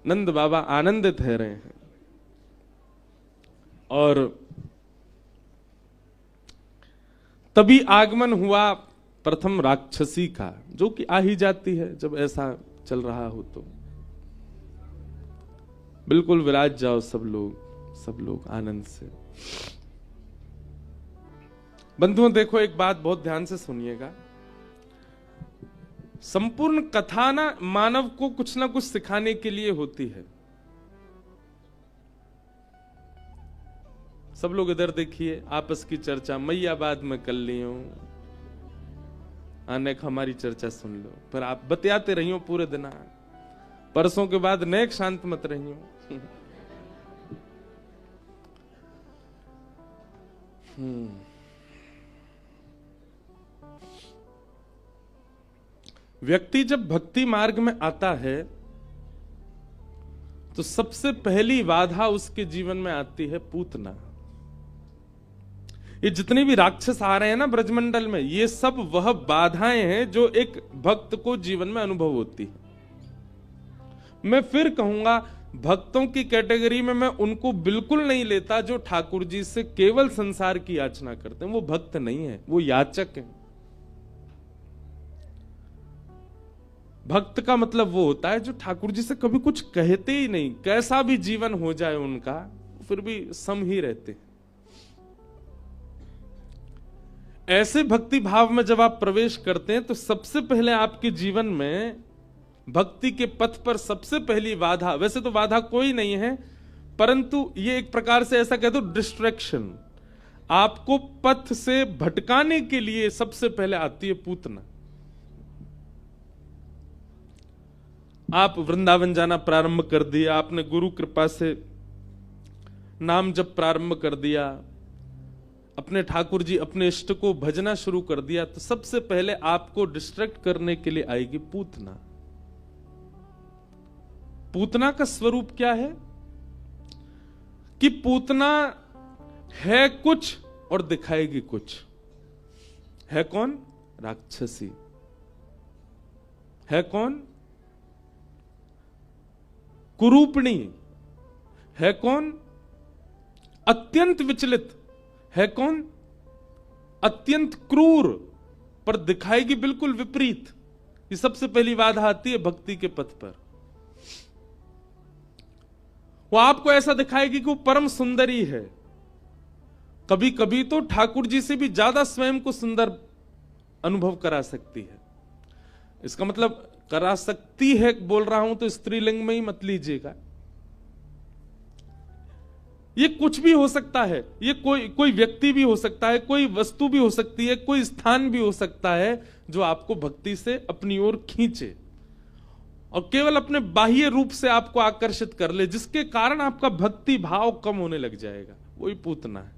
नंद बाबा आनंदित है रहे हैं। और तभी आगमन हुआ प्रथम राक्षसी का, जो कि आ ही जाती है जब ऐसा चल रहा हो तो। बिल्कुल विराज जाओ सब लोग आनंद से। बंधुओं देखो, एक बात बहुत ध्यान से सुनिएगा। संपूर्ण कथा ना मानव को कुछ ना कुछ सिखाने के लिए होती है। सब लोग इधर देखिए, आपस की चर्चा मैया बाद में कर ली हूं, नेक हमारी चर्चा सुन लो, पर आप बतियाते रहियो पूरे दिन। परसों के बाद नेक शांत मत रहियो। व्यक्ति जब भक्ति मार्ग में आता है तो सबसे पहली बाधा उसके जीवन में आती है पूतना। ये जितने भी राक्षस आ रहे हैं ना ब्रजमंडल में, ये सब वह बाधाएं हैं जो एक भक्त को जीवन में अनुभव होती है। मैं फिर कहूंगा, भक्तों की कैटेगरी में मैं उनको बिल्कुल नहीं लेता जो ठाकुर जी से केवल संसार की याचना करते हैं। वो भक्त नहीं है, वो याचक है। भक्त का मतलब वो होता है जो ठाकुर जी से कभी कुछ कहते ही नहीं, कैसा भी जीवन हो जाए उनका, फिर भी सम ही रहते हैं। ऐसे भक्ति भाव में जब आप प्रवेश करते हैं तो सबसे पहले आपके जीवन में भक्ति के पथ पर सबसे पहली बाधा, वैसे तो बाधा कोई नहीं है, परंतु ये एक प्रकार से ऐसा कह दो डिस्ट्रैक्शन, आपको पथ से भटकाने के लिए सबसे पहले आती है पूतना। आप वृंदावन जाना प्रारंभ कर दिया, आपने गुरु कृपा से नाम जप प्रारंभ कर दिया, अपने ठाकुर जी अपने इष्ट को भजना शुरू कर दिया, तो सबसे पहले आपको डिस्ट्रैक्ट करने के लिए आएगी पूतना। पूतना का स्वरूप क्या है कि पूतना है कुछ और दिखाएगी कुछ। है कौन? राक्षसी। है कौन? कुरूपणी। है कौन? अत्यंत विचलित। है कौन? अत्यंत क्रूर, पर दिखाएगी बिल्कुल विपरीत। ये सबसे पहली बाधा आती है भक्ति के पथ पर। वो आपको ऐसा दिखाएगी कि वो परम सुंदरी है, कभी कभी तो ठाकुर जी से भी ज्यादा स्वयं को सुंदर अनुभव करा सकती है। इसका मतलब करा सकती है बोल रहा हूं तो स्त्रीलिंग में ही मत लीजिएगा। ये कुछ भी हो सकता है, ये कोई व्यक्ति भी हो सकता है, कोई वस्तु भी हो सकती है, कोई स्थान भी हो सकता है जो आपको भक्ति से अपनी ओर खींचे और केवल अपने बाह्य रूप से आपको आकर्षित कर ले, जिसके कारण आपका भक्ति भाव कम होने लग जाएगा। वही पूतना है।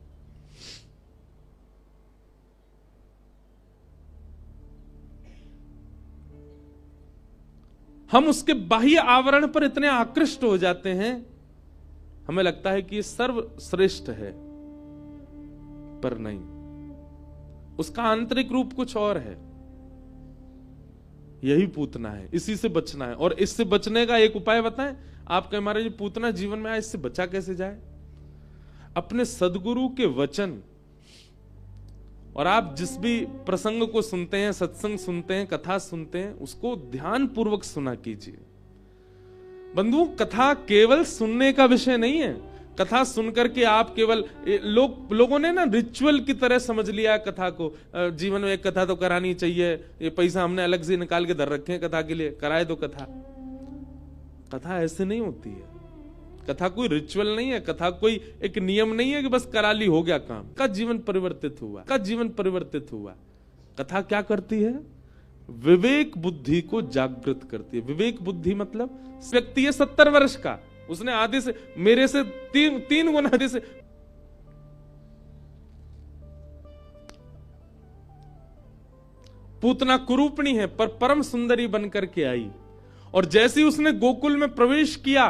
हम उसके बाह्य आवरण पर इतने आकृष्ट हो जाते हैं, हमें लगता है कि ये सर्वश्रेष्ठ है, पर नहीं, उसका आंतरिक रूप कुछ और है। यही पूतना है, इसी से बचना है। और इससे बचने का एक उपाय बताएं। आप कहें महाराज पूतना जीवन में आए, इससे बचा कैसे जाए? अपने सदगुरु के वचन, और आप जिस भी प्रसंग को सुनते हैं, सत्संग सुनते हैं, कथा सुनते हैं, उसको ध्यान पूर्वक सुना कीजिए। बंधुओं, कथा केवल सुनने का विषय नहीं है। कथा सुनकर के आप केवल लोगों ने ना रिचुअल की तरह समझ लिया है कथा को। जीवन में एक कथा तो करानी चाहिए, ये पैसा हमने अलग से निकाल के धर रखे हैं कथा के लिए, कराए दो कथा। कथा ऐसे नहीं होती है। कथा कोई रिचुअल नहीं है, कथा कोई एक नियम नहीं है कि बस करा ली हो गया काम। का जीवन परिवर्तित हुआ, का जीवन परिवर्तित हुआ। कथा क्या करती है? विवेक बुद्धि को जागृत करती है। विवेक बुद्धि मतलब व्यक्ति है 70 वर्ष का, उसने आधे से, मेरे से तीन गुना आधे से। पूतना कुरूपणी है पर परम सुंदरी बनकर के आई, और जैसे ही उसने गोकुल में प्रवेश किया,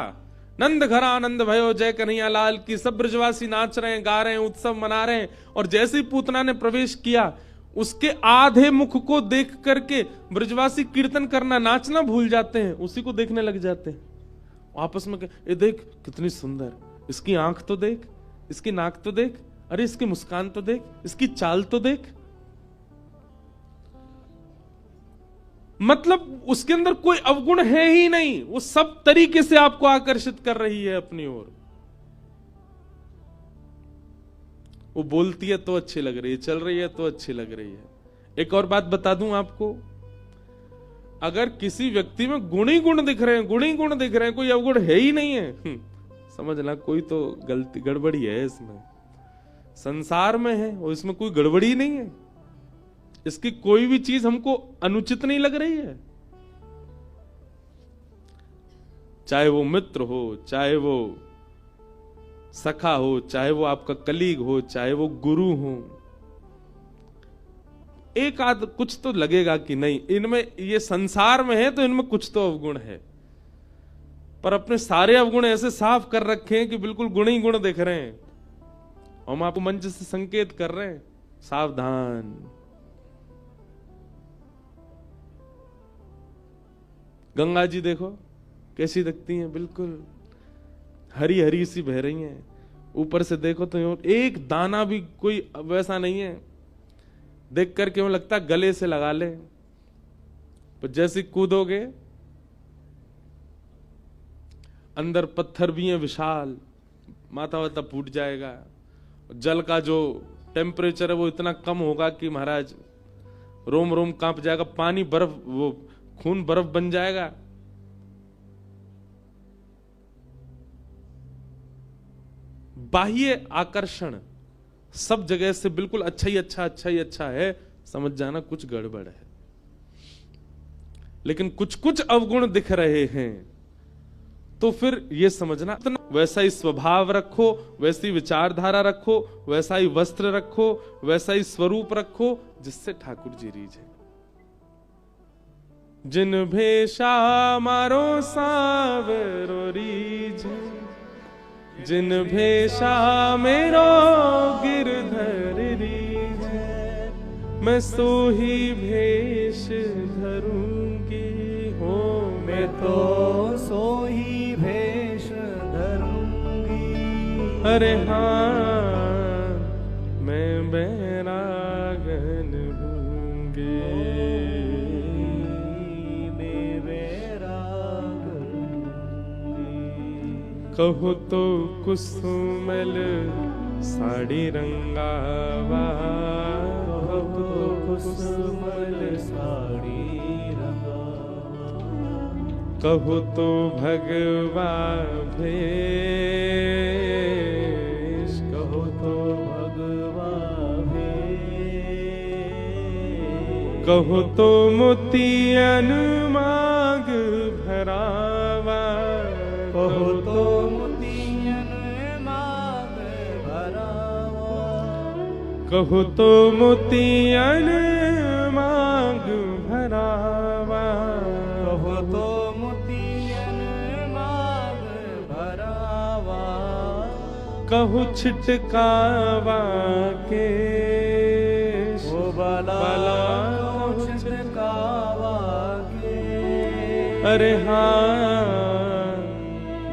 नंद घर आनंद भयो जय कन्हैया लाल की, सब ब्रजवासी नाच रहे हैं, गा रहे हैं, उत्सव मना रहे हैं। और जैसे ही पूतना ने प्रवेश किया, उसके आधे मुख को देख करके ब्रजवासी कीर्तन करना, नाचना भूल जाते हैं, उसी को देखने लग जाते हैं। आपस में ये देख कितनी सुंदर, इसकी आंख तो देख, इसकी नाक तो देख, अरे इसकी मुस्कान तो देख, इसकी चाल तो देख। मतलब उसके अंदर कोई अवगुण है ही नहीं, वो सब तरीके से आपको आकर्षित कर रही है अपनी ओर। वो बोलती है तो अच्छी लग रही है, चल रही है तो अच्छी लग रही है। एक और बात बता दूं आपको, अगर किसी व्यक्ति में गुण ही गुण दिख रहे हैं, गुण ही गुण दिख रहे हैं, कोई अवगुण है ही नहीं है, समझना कोई तो गलती गड़बड़ी है इसमें, संसार में है और इसमें कोई गड़बड़ी नहीं है। इसकी कोई भी चीज हमको अनुचित नहीं लग रही है, चाहे वो मित्र हो, चाहे वो सखा हो, चाहे वो आपका कलीग हो, चाहे वो गुरु हो। एक आध कुछ तो लगेगा कि नहीं, इनमें ये संसार में है तो इनमें कुछ तो अवगुण है, पर अपने सारे अवगुण ऐसे साफ कर रखे हैं कि बिल्कुल गुण ही गुण दिख रहे हैं। हम आपको मंच से संकेत कर रहे हैं, सावधान। गंगा जी देखो कैसी दिखती हैं, बिल्कुल हरी हरी सी बह रही हैं। ऊपर से देखो तो एक दाना भी कोई वैसा नहीं है, देख कर क्यों लगता गले से लगा ले, पर जैसे कूदोगे अंदर पत्थर भी हैं विशाल, माथा वाता फूट जाएगा। जल का जो टेम्परेचर है वो इतना कम होगा कि महाराज रोम रोम कांप जाएगा, पानी बर्फ, वो खून बर्फ बन जाएगा। बाह्य आकर्षण सब जगह से बिल्कुल अच्छा ही अच्छा, अच्छा ही अच्छा है, समझ जाना कुछ गड़बड़ है। लेकिन कुछ कुछ अवगुण दिख रहे हैं तो फिर यह समझना, वैसा ही स्वभाव रखो, वैसी विचारधारा रखो, वैसा ही वस्त्र रखो, वैसा ही स्वरूप रखो जिससे ठाकुर जी रीझे। जिन भेषा मारो सावरो रीझे, जिन भेषा मेरो गिरधर रीझे, मैं सो ही भेष धरूंगी हो, मैं तो सो ही भेष धरूंगी। अरे हाँ मैं बैरागन हूंगी, मैं बैरागन हूंगी। कहो तो कुसुमल साड़ी रंगावा, कहो तो कुसुमल साड़ी रंगावा, कहो तो भगवा भेष, कहो तो भगवा भेष, कहो तो मोतियन मांग भरावा, कहो तो मोतियन मांग भरावा, कहो तो मोतियन मांग भरावा, कहो तो मोतियन मांग भरावा, कहु छिटकावा के ओ बाला कहु छिटकावा के। अरे हाँ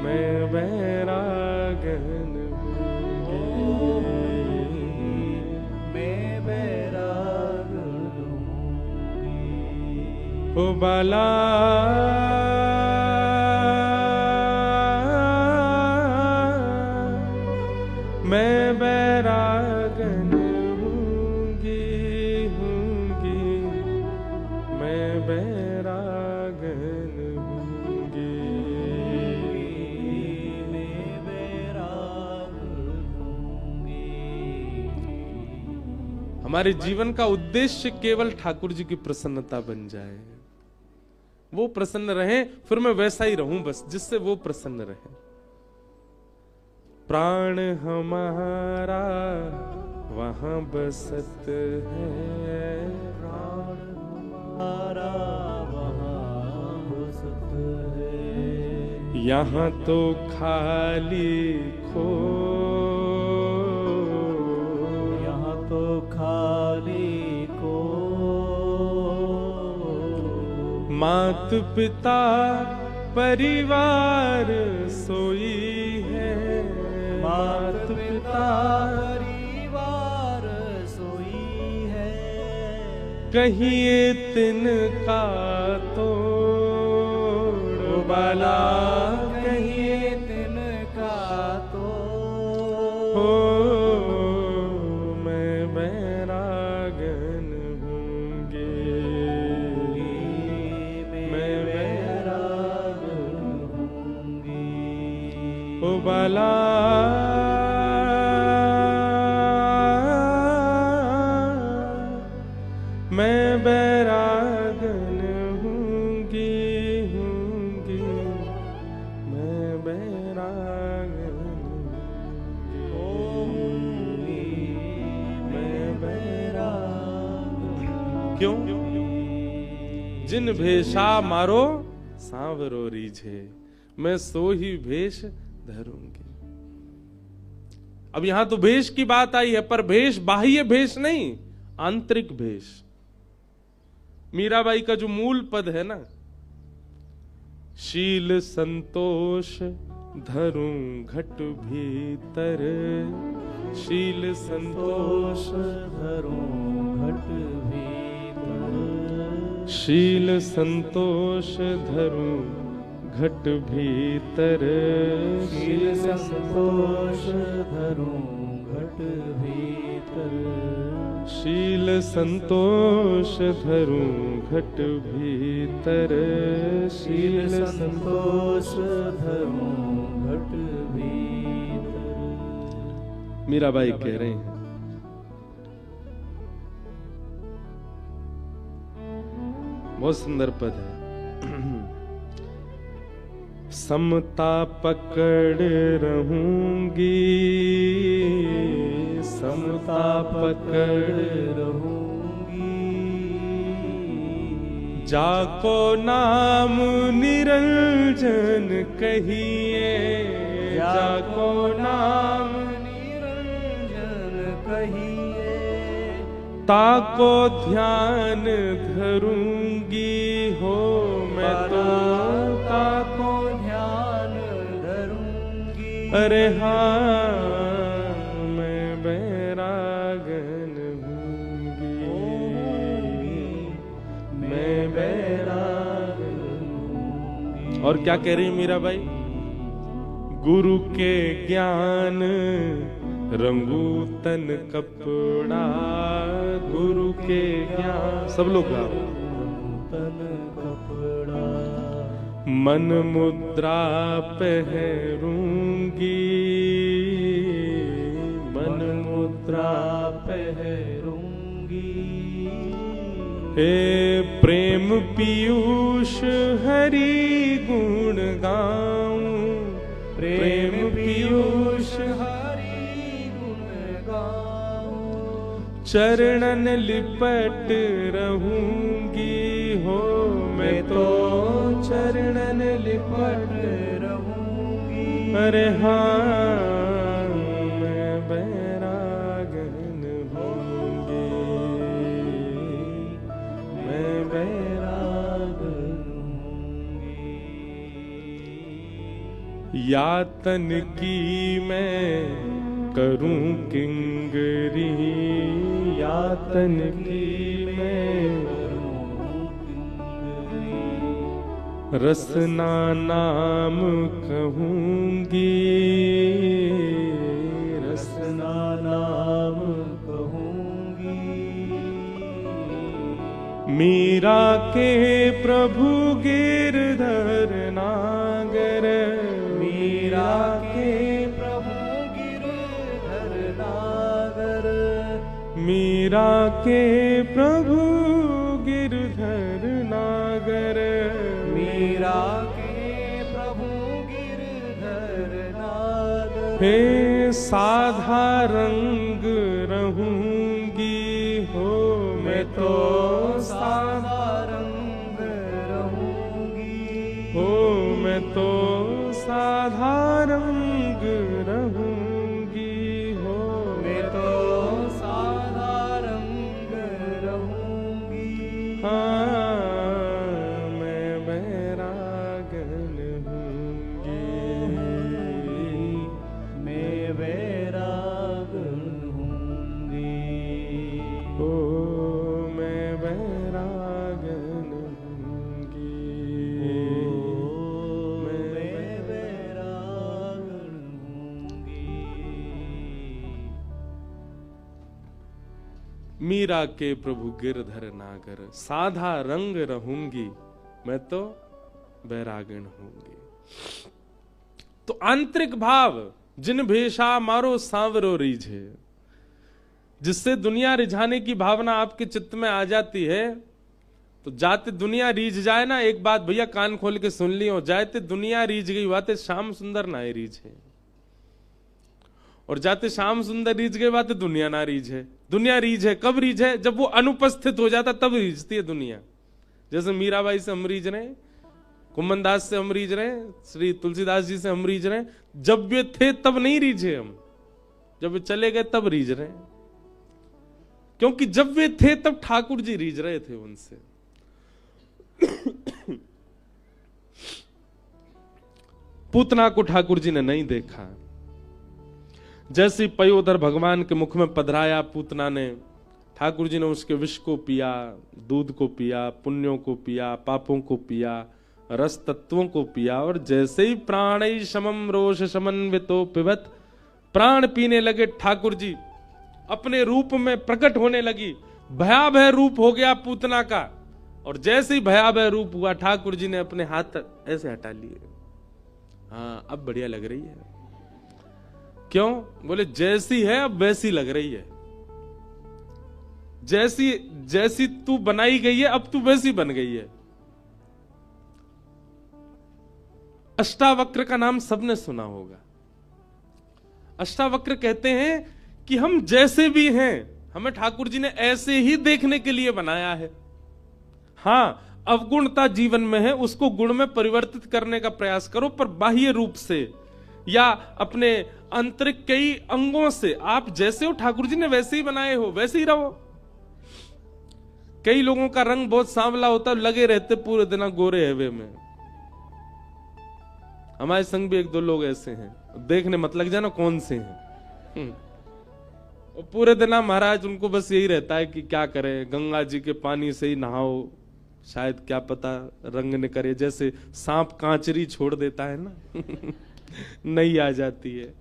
मैं बैरागन हूंगी, मैं बैरागन हूंगी। ओ बाला मैं बैरागन हूंगी, हूंगी, मैं बैरागन हूंगी, मैं बैरागन हूंगी। हमारे जीवन का उद्देश्य केवल ठाकुर जी की प्रसन्नता बन जाए, वो प्रसन्न रहे, फिर मैं वैसा ही रहूं बस जिससे वो प्रसन्न रहे। प्राण हमारा वहां बसत है, प्राण हमारा वहाँ बसत है, यहाँ तो खाली खो, यहाँ तो खाली को, मात पिता परिवार सोई है, मात पिता परिवार सोई है, कहिए तिनका तोड़ बाला, कहिए तिनका तो हो मैं बैरागन हूँगी, मैं बैरागन हूँगी। ओ बाला मैं बैरागन हूँगी, हूँगी मैं बैरागन होंगी, मैं बैरागन। क्यों? जिन भेषा मारो सांवरो रीझे, मैं सो ही भेष धरूंगी। अब यहां तो भेष की बात आई है, पर भेष बाह्य भेष नहीं, आंतरिक भेष। मीराबाई का जो मूल पद है ना, शील संतोष धरूं घट भीतर, शील संतोष धरूं घट भीतर, शील संतोष धरूं घट भीतर, शील संतोष धरूं घट भीतर, शील संतोष धरूं घट भीतर, शील संतोष धरूं घट भीतर। मीराबाई कह रहे हैं, बहुत सुंदर पद है। समता पकड़ रहूंगी, समता पकड़ रहूंगी, जाको नाम निरंजन कहिए, जाको नाम निरंजन कहिए, ताको ध्यान धरूंगी, हो मैं तो ताको ध्यान धरूंगी। अरे हाँ मैं बैरागन हूँगी, मैं बैरागन हूँगी। और क्या कह रही मीराबाई? गुरु के ज्ञान रंगू तन कपड़ा, गुरु के ज्ञान, सब लोग गा रहे हैं। तन कपड़ा, मन मुद्रा पहरूंगी, मन मुद्रा पहरूंगी, हे प्रेम पीयूष हरि गुण गाऊं, प्रेम पीयूष हरि गुण गाऊं, चरणन लिपट रहूंगी, हो मैं तो चरणन लिपट रहूंगी। अरे हाँ मैं बैरागन हूँगी, मैं बैरागन हूँगी। यातन की मैं करूं किंगरी, यातन की मैं रसना नाम कहूंगी, रसना नाम कहूंगी, मीरा के प्रभु गिरधर नागर, मीरा के प्रभु गिरधर नागर, मीरा के प्रभु गिरधर नागर, मीरा के प्रभु गिरधर नागर। हे साधा रंग रहूंगी, हो मैं तो साधा रंग रहूंगी, हो मैं तो साधा रंग रहूंगी, हो मैं तो साधा रंग रहूंगी। हाँ मैं बैरागन मीरा के प्रभु गिरधर नागर, साधा रंग रहूंगी मैं तो बैरागण होंगी। तो आंतरिक भाव, जिन भेषा मारो सांवरो रीझे, जिससे दुनिया रिझाने की भावना आपके चित्त में आ जाती है, तो जाते दुनिया रीझ जाए ना, एक बात भैया कान खोल के सुन लियो, जाते दुनिया रीझ गई बातें श्याम सुंदर ना रीझे, और जाते श्याम सुंदर रीझ गए बातें दुनिया ना रीझे। दुनिया रीझे कब रीझे? जब वो अनुपस्थित हो जाता तब रीझती है दुनिया। जैसे मीराबाई से हम रीझ रहे, कुम्मन दास से हम रीझ रहे, श्री तुलसीदास जी से हम रीझ रहे। जब वे थे तब नहीं रीझे हम, जब वे चले गए तब रीझ रहे, क्योंकि जब वे थे तब ठाकुर जी रीझ रहे थे उनसे। पूतना को ठाकुर जी ने नहीं देखा। जैसे पयोधर भगवान के मुख में पधराया पूतना ने, ठाकुर जी ने उसके विष को पिया, दूध को पिया, पुण्यों को पिया, पापों को पिया, रस तत्वों को पिया, और जैसे ही प्राणै समम रोष समन्वितो पिबत, प्राण पीने लगे ठाकुर जी, अपने रूप में प्रकट होने लगी। भयावह रूप हो गया पूतना का, और जैसे ही भयावह रूप हुआ ठाकुर जी ने अपने हाथ ऐसे हटा लिए। हाँ, अब बढ़िया लग रही है। क्यों? बोले जैसी है अब वैसी लग रही है। जैसी जैसी तू बनाई गई है अब तू वैसी बन गई है। अष्टावक्र का नाम सबने सुना होगा। अष्टावक्र कहते हैं कि हम जैसे भी हैं, हमें ठाकुर जी ने ऐसे ही देखने के लिए बनाया है। हां, अवगुणता जीवन में है, उसको गुण में परिवर्तित करने का प्रयास करो, पर बाह्य रूप से या अपने आंतरिक कई अंगों से आप जैसे हो ठाकुर जी ने वैसे ही बनाए हो, वैसे ही रहो। कई लोगों का रंग बहुत सांवला होता, लगे रहते पूरे दिन गोरे हवे में। हमारे संग भी एक दो लोग ऐसे हैं, देखने मत लग जाना कौन से हैं। और पूरे दिन महाराज उनको बस यही रहता है कि क्या करें, गंगा जी के पानी से ही नहाओ, शायद क्या पता रंग न करे। जैसे सांप कांचरी छोड़ देता है ना नहीं आ जाती है।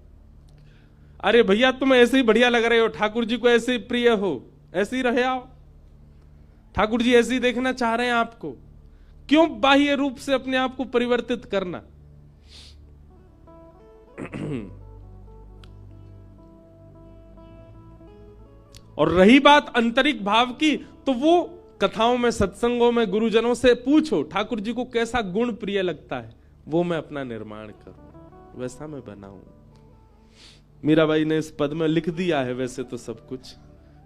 अरे भैया तुम ऐसे ही बढ़िया लग रहे हो, ठाकुर जी को ऐसे ही प्रिय हो, ऐसे ही रहे आओ। ठाकुर जी ऐसे ही देखना चाह रहे हैं आपको, क्यों बाह्य रूप से अपने आप को परिवर्तित करना। और रही बात आंतरिक भाव की, तो वो कथाओं में, सत्संगों में गुरुजनों से पूछो ठाकुर जी को कैसा गुण प्रिय लगता है, वो मैं अपना निर्माण करूं, वैसा मैं बनाऊं। मीराबाई ने इस पद में लिख दिया है वैसे तो सब कुछ।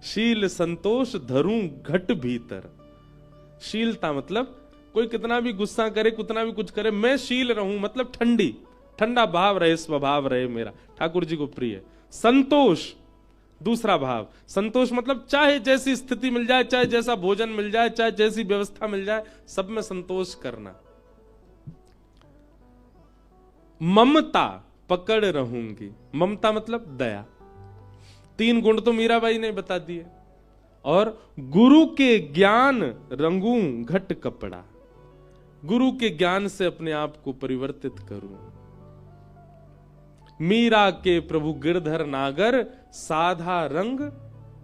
शील संतोष धरूं घट भीतर। शीलता मतलब कोई कितना भी गुस्सा करे, कितना भी कुछ करे, मैं शील रहूं, मतलब ठंडी, ठंडा भाव रहे, स्वभाव रहे मेरा, ठाकुर जी को प्रिय। संतोष दूसरा भाव, संतोष मतलब चाहे जैसी स्थिति मिल जाए, चाहे जैसा भोजन मिल जाए, चाहे जैसी व्यवस्था मिल जाए, सब में संतोष करना। ममता पकड़ रहूंगी, ममता मतलब दया। तीन गुण तो मीराबाई ने बता दिए। और गुरु के ज्ञान रंगूं घट कपड़ा, गुरु के ज्ञान से अपने आप को परिवर्तित करूं। मीरा के प्रभु गिरधर नागर साधा रंग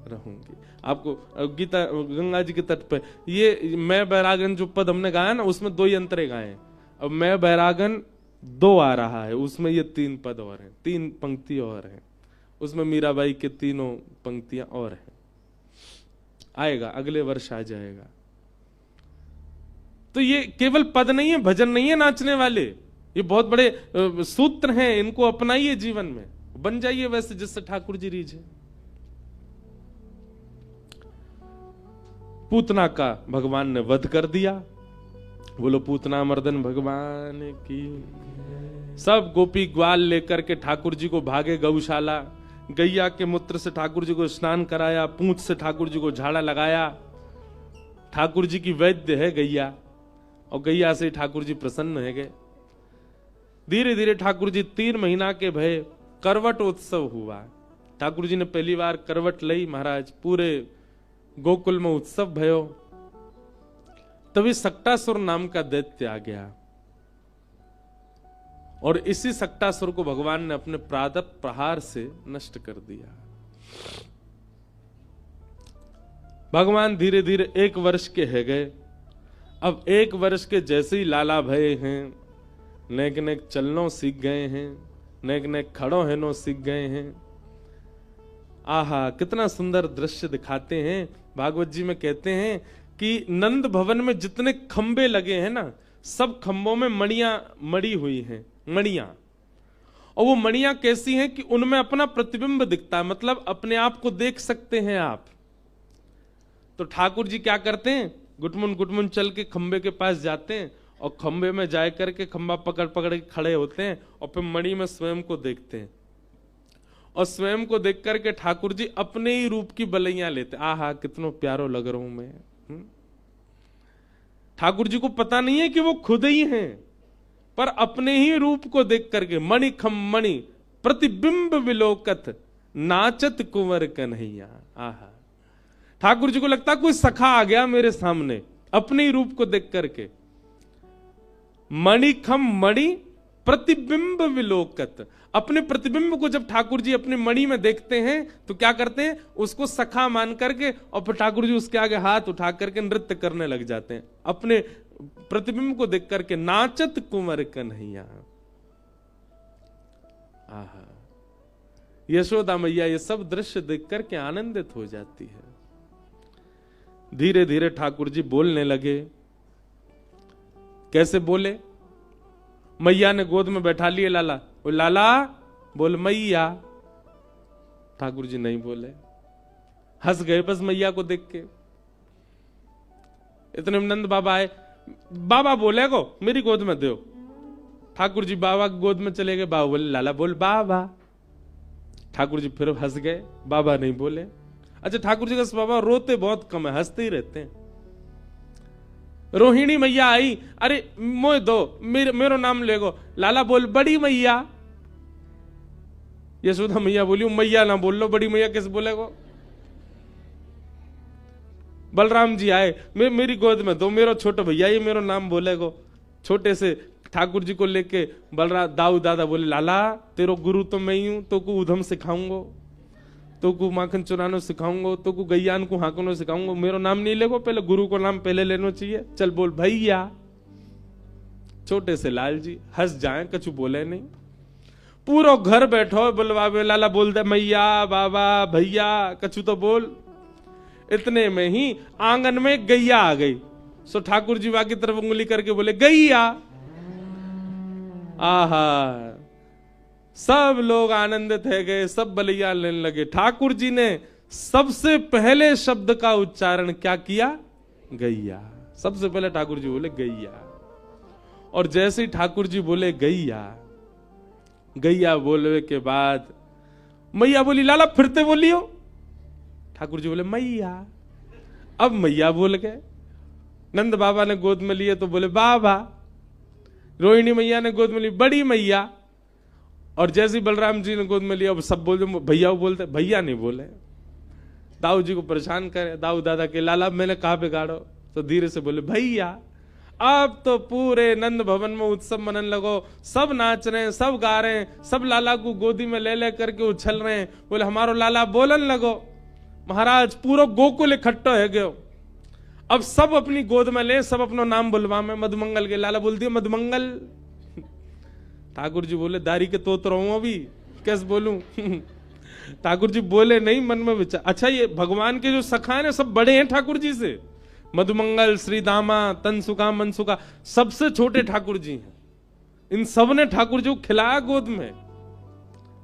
रहूंगी। आपको गीता गंगा जी के तट पे ये मैं बैरागन जो पद हमने गाया ना, उसमें दो ही अंतरे गाए हैं। अब मैं बैरागन 2 आ रहा है, उसमें ये 3 पद और हैं, 3 पंक्ति और हैं, उसमें मीराबाई के तीनों पंक्तियां और हैं। आएगा, अगले वर्ष आ जाएगा। तो ये केवल पद नहीं है, भजन नहीं है नाचने वाले, ये बहुत बड़े सूत्र हैं, इनको अपनाइए जीवन में, बन जाइए वैसे जिससे ठाकुर जी रीझे। पूतना का भगवान ने वध कर दिया। बोलो पूतना मर्दन भगवान की। सब गोपी ग्वाल लेकर के ठाकुर जी को भागे गौशाला। गैया के मूत्र से ठाकुर जी को स्नान कराया, पूंछ से ठाकुर जी को झाड़ा लगाया। ठाकुर जी की वैद्य है गैया, और गैया से ठाकुर जी प्रसन्न है गए। धीरे धीरे ठाकुर जी 3 महीना के भय करवट उत्सव हुआ। ठाकुर जी ने पहली बार करवट लई महाराज, पूरे गोकुल में उत्सव भयो। तभी सक्टासुर नाम का दैत्य आ गया, और इसी सक्टासुर को भगवान ने अपने प्रादप प्रहार से नष्ट कर दिया। भगवान धीरे धीरे 1 वर्ष के है गए। अब 1 वर्ष के जैसे ही लाला भये हैं, नेक नेक चलनो सीख गए हैं, नेक नेक खड़ो हेनो सीख गए हैं। आहा, कितना सुंदर दृश्य दिखाते हैं। भागवत जी में कहते हैं कि नंद भवन में जितने खंबे लगे हैं ना, सब खंबों में मणियां मड़ी हुई हैं, मणियां। और वो मणियां कैसी हैं कि उनमें अपना प्रतिबिंब दिखता है, मतलब अपने आप को देख सकते हैं आप। तो ठाकुर जी क्या करते हैं, गुटमुन गुटमुन चल के खंबे के पास जाते हैं और खंबे में जा करके खंबा पकड़ पकड़ के खड़े होते हैं और फिर मणि में स्वयं को देखते हैं। और स्वयं को देख करके ठाकुर जी अपने ही रूप की बलैया लेते। आहा, कितना प्यारो लग रहा हूं मैं। ठाकुर जी को पता नहीं है कि वो खुद ही हैं, पर अपने ही रूप को देख करके मणि खम मणि प्रतिबिंब विलोकत नाचत कुंवर कन्हैया। आहा, ठाकुर जी को लगता कोई सखा आ गया मेरे सामने अपने ही रूप को देख करके। मणि खम मणि प्रतिबिंब विलोकत, अपने प्रतिबिंब को जब ठाकुर जी अपनी मणि में देखते हैं तो क्या करते हैं, उसको सखा मान करके और फिर ठाकुर जी उसके आगे हाथ उठा करके नृत्य करने लग जाते हैं अपने प्रतिबिंब को देख करके। नाचत कुंवर कन्हैया। आहा, यशोदा मैया ये सब दृश्य देख करके आनंदित हो जाती है। धीरे धीरे ठाकुर जी बोलने लगे। कैसे बोले, मैया ने गोद में बैठा लिए लाला, ओ लाला बोल मैया। ठाकुर जी नहीं बोले, हंस गए बस मैया को देख के। इतने में नंद बाबा आए, बाबा बोले को मेरी गोद में दो। ठाकुर जी बाबा की गोद में चले गए। बाबा बोले लाला बोल बाबा। ठाकुर जी फिर हंस गए, बाबा नहीं बोले। अच्छा, ठाकुर जी का बाबा रोते बहुत कम है, हंसते ही रहते हैं। रोहिणी मैया आई, अरे मोह दो, मेरो नाम लेगो। लाला बोल बड़ी मैया। यशोदा मैया बोली मैया ना बोल लो, बड़ी मैया कैसे बोलेगो। बलराम जी आए, मेरी गोद में दो, मेरो छोटा भैया ये मेरो नाम बोलेगो। छोटे से ठाकुर जी को लेके बलराम दाऊ दादा बोले लाला तेरो गुरु तो मैं ही हूं, तो को उधम सिखाऊंगो, तो को माखन चुरानो सिखाऊंगो, तो को गैयान को हाकनो सिखाऊंगो। मेरो नाम नहीं लेगो, पहले गुरु को नाम पहले लेना चाहिए। चल बोल भैया। छोटे से लाल जी हंस जाए, कछु बोले नहीं। पूरा घर बैठो बोलवावे, लाला बोल दे मैया बाबा भैया, कछु तो बोल। इतने में ही आंगन में गैया आ गई। सो ठाकुर जी की तरफ उंगली करके बोले गैया। आहा, सब लोग आनंदित है गए, सब बलिया लेने लगे। ठाकुर जी ने सबसे पहले शब्द का उच्चारण क्या किया, गैया। सबसे पहले ठाकुर जी बोले गैया। और जैसे ही ठाकुर जी बोले गैया, गैया बोलने के बाद मैया बोली लाला फिरते बोलियो। ठाकुर जी बोले मैया। अब मैया बोल गए। नंद बाबा ने गोद में लिए तो बोले बाबा। रोहिणी मैया ने गोद में ली बड़ी मैया। और जैसे बलराम जी ने गोद में लिया, अब सब बोलते भैया बोलते, भैया नहीं बोले। दाऊ जी को परेशान करे, दाऊ दादा के लाला मैंने कहा बिगाड़ो, तो धीरे से बोले भैया। अब तो पूरे नंद भवन में उत्सव मनन लगो, सब नाच रहे हैं, सब गा रहे हैं, सब लाला को गोदी में ले ले करके उछल रहे हैं। बोले हमारो लाला बोलन लगो। महाराज पूरा गोकुल इकट्ठा है गयो। अब सब अपनी गोद में ले, सब अपना नाम बुलवा में मधुमंगल के। लाला बोलती है मधुमंगल। ठाकुर जी बोले दारी के तोत रहा हूं अभी, कैसे बोलूं। ठाकुर जी बोले नहीं, मन में विचार। अच्छा, ये भगवान के जो सखा है ना, सब बड़े हैं ठाकुर जी से। मधुमंगल, श्रीदामा, तनसुका, मनसुका, सबसे छोटे ठाकुर जी हैं। इन सब ने ठाकुर जी को खिलाया गोद में।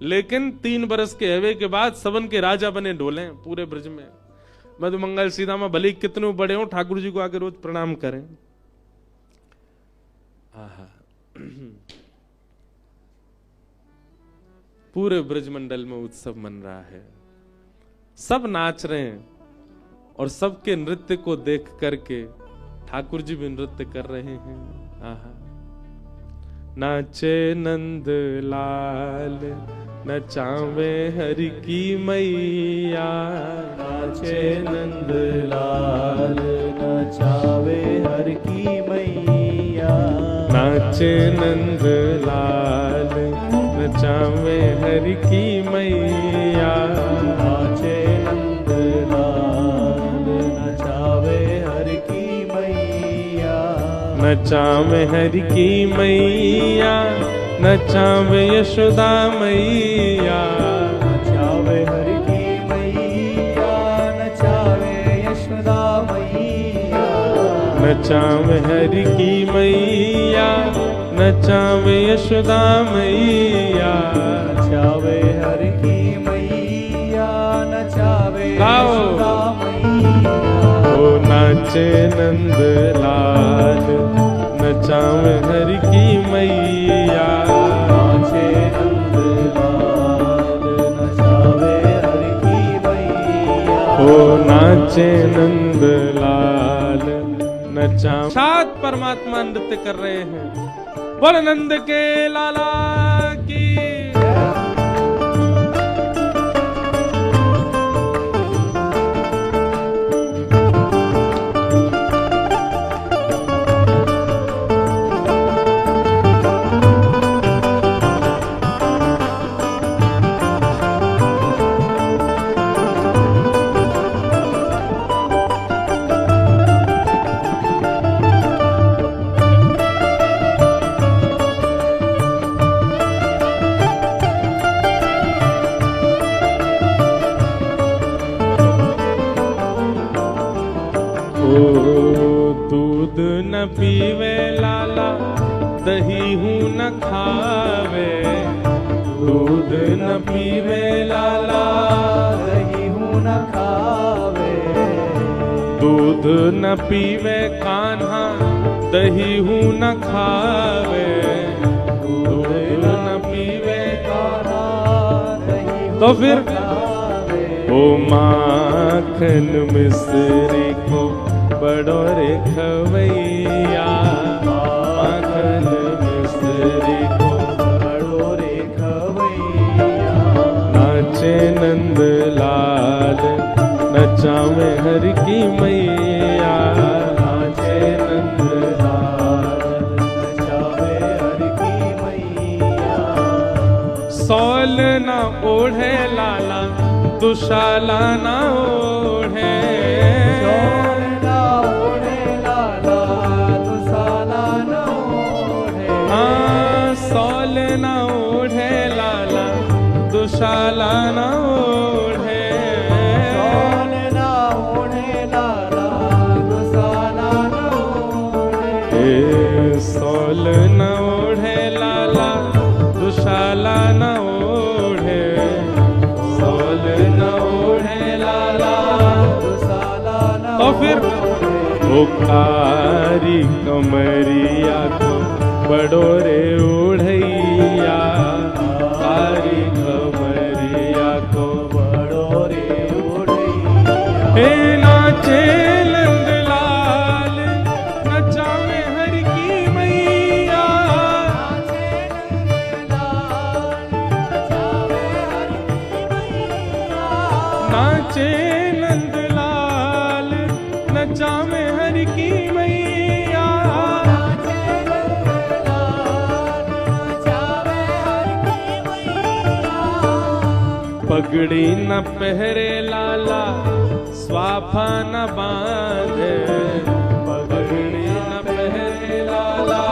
लेकिन 3 बरस के हवे के बाद सबन के राजा बने ढोले पूरे ब्रज में। मधुमंगल, श्रीदामा भले कितने बड़े हो, ठाकुर जी को आके रोज प्रणाम करें। आहा, पूरे ब्रजमंडल में उत्सव मन रहा है, सब नाच रहे हैं। और सबके नृत्य को देख करके ठाकुर जी भी नृत्य कर रहे हैं। आहा, नाचे नंद लाल नचावे हरि की मैया। नाचे नंद लाल नचावे हरि की मैया। नाचे नंद लाल नचावे हरि की मैया। नाचे नंद लाल नचावे हरि की मैया, नचावे यशोदा मैया। नचावे हरि की मैया, नचावे यशोदा मैया। नचावे हरि की मैया, नचावे यशोदा मैया। नचावे हरि की मैया, नचावे गाओ। यशोदा मैया। ओ नाचे नंद लाल, नचावे हरि की मैया। नाचे नंद लाल, नचावे हरि की मैया। ओ नाचे नंद लाल, नचा। सात परमात्मा नृत्य कर रहे हैं। बोल नंद के लाला की। दूध न पीवे लाला, दही हूँ न खावे। दूध न पीवे लाला, दही हूँ न खावे। दूध न पीवे कान्हा, दही हूँ न खावे। दूध न पीवे कान्हा, दही हूँ तो फिर न खावे। ओ माखन मिश्री को बड़ो रे खवैया। माखन मिश्री को बड़ो रे खवैया। नाचे नंद लाल, नचावे हरि की मैया। नाचे नंद लाल, नचावे हरि की मैया। सौल न ओढ़े लाला, दुशाला न ओढ़े। सौल न ओढ़े लाला, दुशाला न ओढ़े। हाँ सौल न ओढ़े लाला, दुशाला न ओढ़े। सौल न ओढ़े लाला, दुशाला न ओढ़े। सौल न ओढ़े लाला, दुशाला न ओढ़े। सौल न ओढ़े लाला, दुशाला न तो फिर ओढ़े। वो कारी कमरिया को बड़ो रे ओढ़ैया। कारी कमरिया को बड़ो रे ओढ़ैया। हे नाचे नंद लाल, नचावे हरि की मैया। नाचे नंद लाल, नचावे हरि की मैया। पगड़ी न पहरे लाला, स्वाफा न बांधे। पगड़ी न पहरे लाला,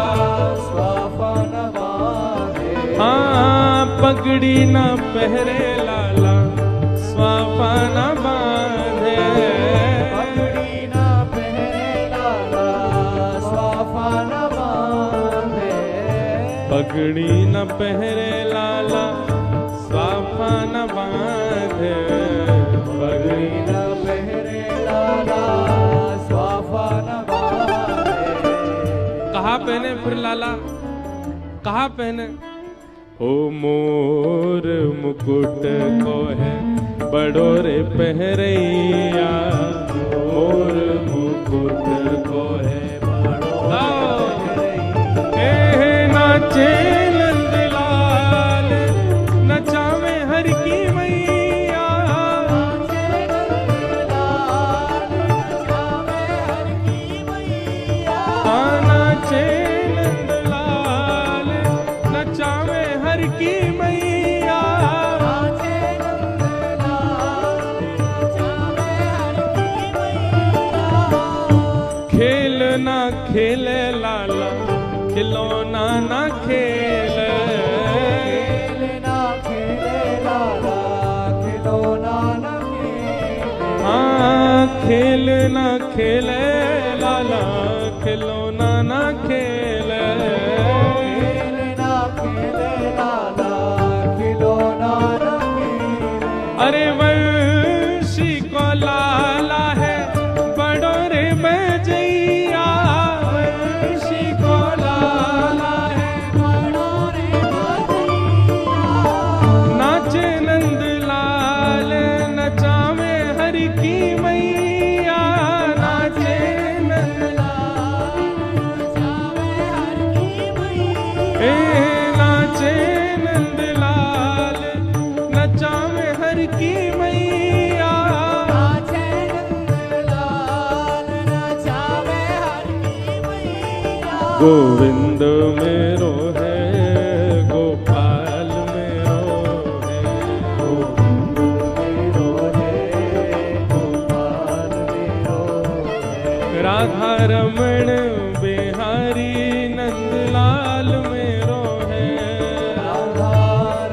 स्वाफा न बांधे। हाँ पगड़ी न पहरे लाला, स्वाफा न बांधे। पगड़ी न पहरे लाला, स्वाफा न बांधे। पगड़ी न पहरे लाला, स्वाफा न बांधे। पगड़ी न पहरे लाला, स्वाफा न बांधे। कहाँ पहने फिर लाला, कहाँ पहने? हो मोर मुकुट को है बड़ो रे पहरैया। मोर मुकुट को है बड़ो हे नाचे नंद लाल, नचावे हरि की मैया। हाँ नाचे नंद लाल, नचावे हरि की मैया। खेल ना खेले लाला, खेले लाला खिलौना ना खेले खेलना खेले लाला खिलौना न खेले अरे वंशी को लाला है बड़ो रे बजैया वंशी को लाला है बड़ो रे बजैया नाचे नंद लाल नचावे हरि की मैया नाचे नंद ए नाचे नंद लाल नचावे हर की मैया गोविंद मेरो है गोपाल मेरो है गोविंद मेरो है गोपाल मेरो है राधा रमण बिहारी नंदलाल मेरो है राधा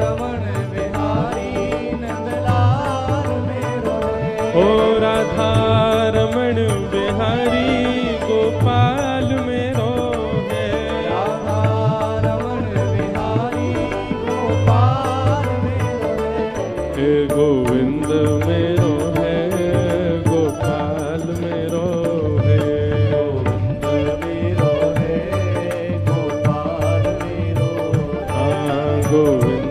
रमण बिहारी नंदलाल मेरो है ओ राधा रमण बिहारी गोपाल मेरो है राधा रमण बिहारी गोपाल मेरो है हे गोविंद मेरो है गोपाल मेरो है गोविंद मेरो है गोपाल मेरो है हाँ गोविंद